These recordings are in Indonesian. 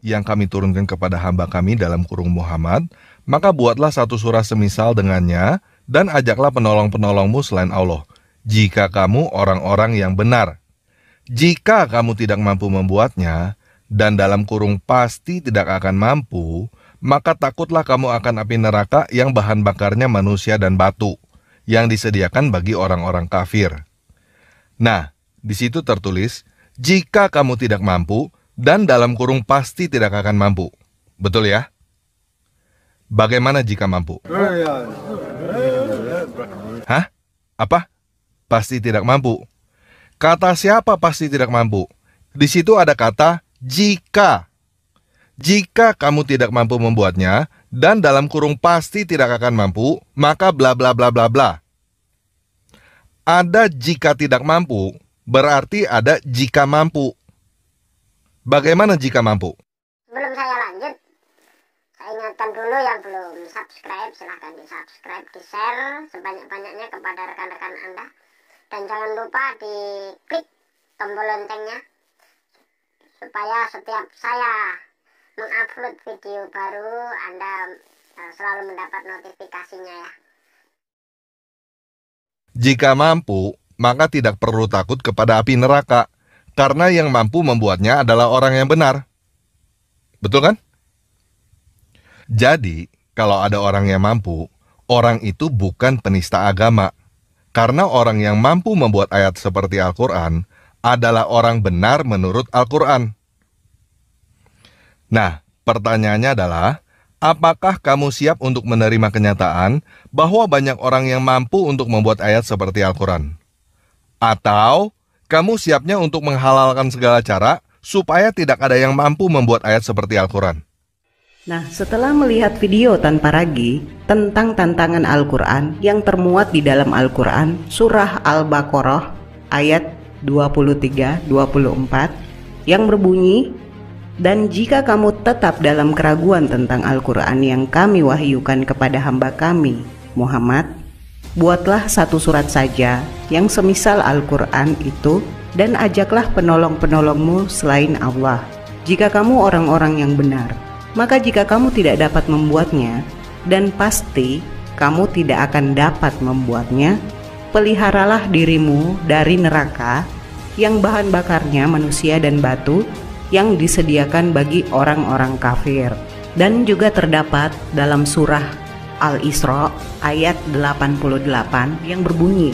yang kami turunkan kepada hamba kami dalam kurung Muhammad, maka buatlah satu surah semisal dengannya, dan ajaklah penolong-penolongmu selain Allah, jika kamu orang-orang yang benar. Jika kamu tidak mampu membuatnya, dan dalam kurung pasti tidak akan mampu, maka takutlah kamu akan api neraka yang bahan bakarnya manusia dan batu, yang disediakan bagi orang-orang kafir. Nah, di situ tertulis, jika kamu tidak mampu, dan dalam kurung pasti tidak akan mampu. Betul ya? Bagaimana jika mampu? Hah? Apa? Pasti tidak mampu. Kata siapa pasti tidak mampu? Di situ ada kata jika. Jika kamu tidak mampu membuatnya, dan dalam kurung pasti tidak akan mampu, maka bla bla bla bla bla. Ada jika tidak mampu, berarti ada jika mampu. Bagaimana jika mampu? Sebelum saya lanjut, saya ingatkan dulu yang belum subscribe, silahkan di-subscribe, di-share sebanyak-banyaknya kepada rekan-rekan Anda. Dan jangan lupa diklik tombol loncengnya, supaya setiap saya mengupload video baru, Anda selalu mendapat notifikasinya ya. Jika mampu, maka tidak perlu takut kepada api neraka, karena yang mampu membuatnya adalah orang yang benar. Betul kan? Jadi, kalau ada orang yang mampu, orang itu bukan penista agama. Karena orang yang mampu membuat ayat seperti Al-Quran adalah orang benar menurut Al-Quran. Nah, pertanyaannya adalah, apakah kamu siap untuk menerima kenyataan bahwa banyak orang yang mampu untuk membuat ayat seperti Al-Quran? Atau, kamu siapnya untuk menghalalkan segala cara supaya tidak ada yang mampu membuat ayat seperti Al-Quran? Nah, setelah melihat video tanpa ragi tentang tantangan Al-Quran yang termuat di dalam Al-Quran, surah Al-Baqarah ayat 23-24 yang berbunyi, dan jika kamu tetap dalam keraguan tentang Al-Quran yang kami wahyukan kepada hamba kami, Muhammad, buatlah satu surat saja yang semisal Al-Quran itu, dan ajaklah penolong-penolongmu selain Allah, jika kamu orang-orang yang benar. Maka jika kamu tidak dapat membuatnya, dan pasti kamu tidak akan dapat membuatnya, peliharalah dirimu dari neraka yang bahan bakarnya manusia dan batu, yang disediakan bagi orang-orang kafir. Dan juga terdapat dalam surah Al-Isra ayat 88 yang berbunyi,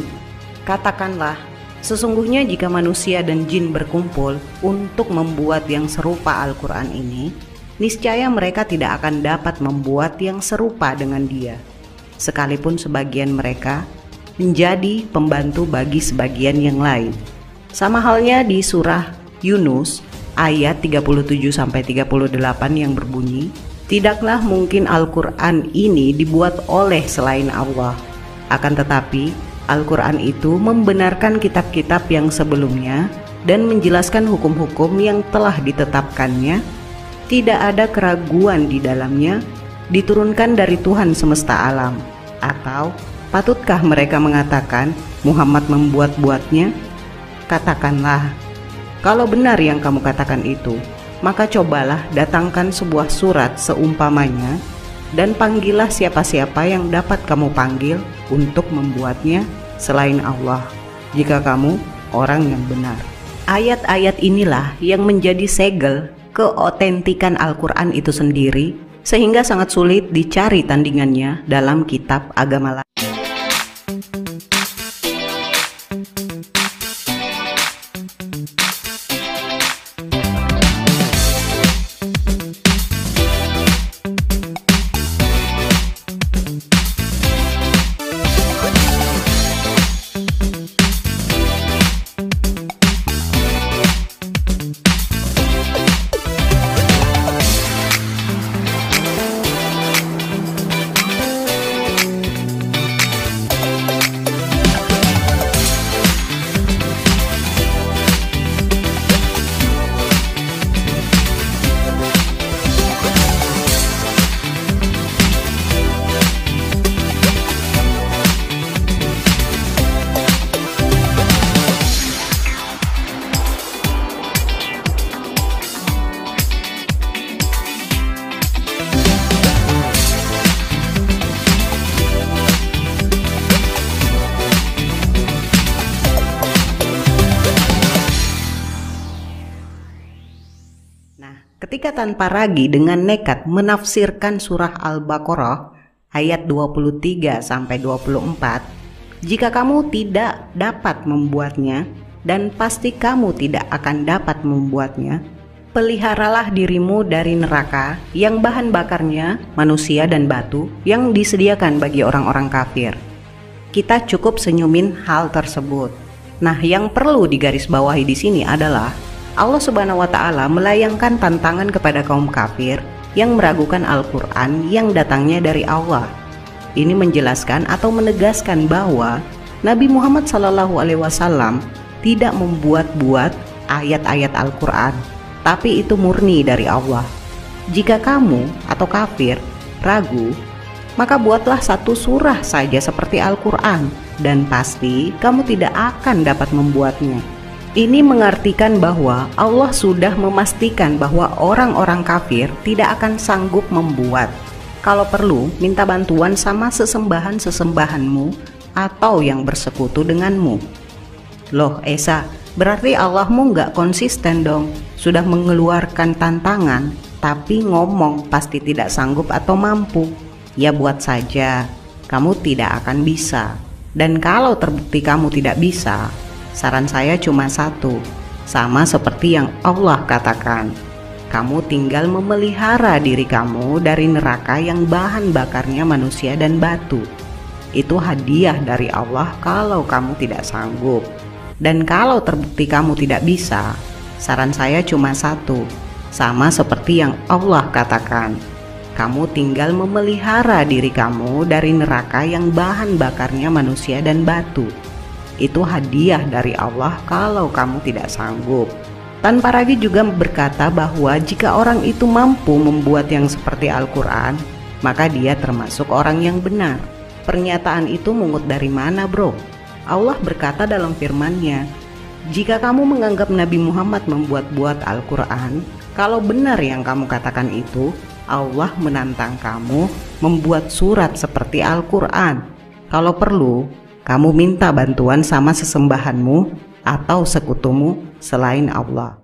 katakanlah, sesungguhnya jika manusia dan jin berkumpul untuk membuat yang serupa Al-Quran ini, niscaya mereka tidak akan dapat membuat yang serupa dengan dia, sekalipun sebagian mereka menjadi pembantu bagi sebagian yang lain. Sama halnya di surah Yunus ayat 37-38 yang berbunyi, tidaklah mungkin Al-Quran ini dibuat oleh selain Allah. Akan tetapi, Al-Quran itu membenarkan kitab-kitab yang sebelumnya dan menjelaskan hukum-hukum yang telah ditetapkannya. Tidak ada keraguan di dalamnya, diturunkan dari Tuhan semesta alam. Atau, patutkah mereka mengatakan Muhammad membuat-buatnya? Katakanlah, kalau benar yang kamu katakan itu, maka cobalah datangkan sebuah surat seumpamanya, dan panggillah siapa-siapa yang dapat kamu panggil untuk membuatnya selain Allah, jika kamu orang yang benar. Ayat-ayat inilah yang menjadi segel keotentikan Al-Quran itu sendiri, sehingga sangat sulit dicari tandingannya dalam kitab agama lain. ketika tanpa ragu dengan nekat menafsirkan surah Al-Baqarah ayat 23 sampai 24, jika kamu tidak dapat membuatnya dan pasti kamu tidak akan dapat membuatnya, peliharalah dirimu dari neraka yang bahan bakarnya manusia dan batu yang disediakan bagi orang-orang kafir. Kita cukup senyumin hal tersebut. Nah, yang perlu digarisbawahi di sini adalah Allah Subhanahu wa Ta'ala melayangkan tantangan kepada kaum kafir yang meragukan Al-Quran yang datangnya dari Allah. Ini menjelaskan atau menegaskan bahwa Nabi Muhammad SAW tidak membuat-buat ayat-ayat Al-Quran, tapi itu murni dari Allah. Jika kamu atau kafir ragu, maka buatlah satu surah saja seperti Al-Quran, dan pasti kamu tidak akan dapat membuatnya. Ini mengartikan bahwa Allah sudah memastikan bahwa orang-orang kafir tidak akan sanggup membuat. Kalau perlu, minta bantuan sama sesembahan-sesembahanmu atau yang bersekutu denganmu. Loh Esa, berarti Allahmu nggak konsisten dong. Sudah mengeluarkan tantangan, tapi ngomong pasti tidak sanggup atau mampu. Ya buat saja, kamu tidak akan bisa. Dan kalau terbukti kamu tidak bisa, saran saya cuma satu, sama seperti yang Allah katakan. Kamu tinggal memelihara diri kamu dari neraka yang bahan bakarnya manusia dan batu. Itu hadiah dari Allah kalau kamu tidak sanggup. Dan kalau terbukti kamu tidak bisa, saran saya cuma satu, sama seperti yang Allah katakan. Kamu tinggal memelihara diri kamu dari neraka yang bahan bakarnya manusia dan batu. Itu hadiah dari Allah kalau kamu tidak sanggup. Tanpa ragu juga berkata bahwa jika orang itu mampu membuat yang seperti Al-Quran, maka dia termasuk orang yang benar. Pernyataan itu mungut dari mana, bro? Allah berkata dalam firman-Nya, jika kamu menganggap Nabi Muhammad membuat-buat Al-Quran, kalau benar yang kamu katakan itu, Allah menantang kamu membuat surat seperti Al-Quran. Kalau perlu, kamu minta bantuan sama sesembahanmu atau sekutumu selain Allah.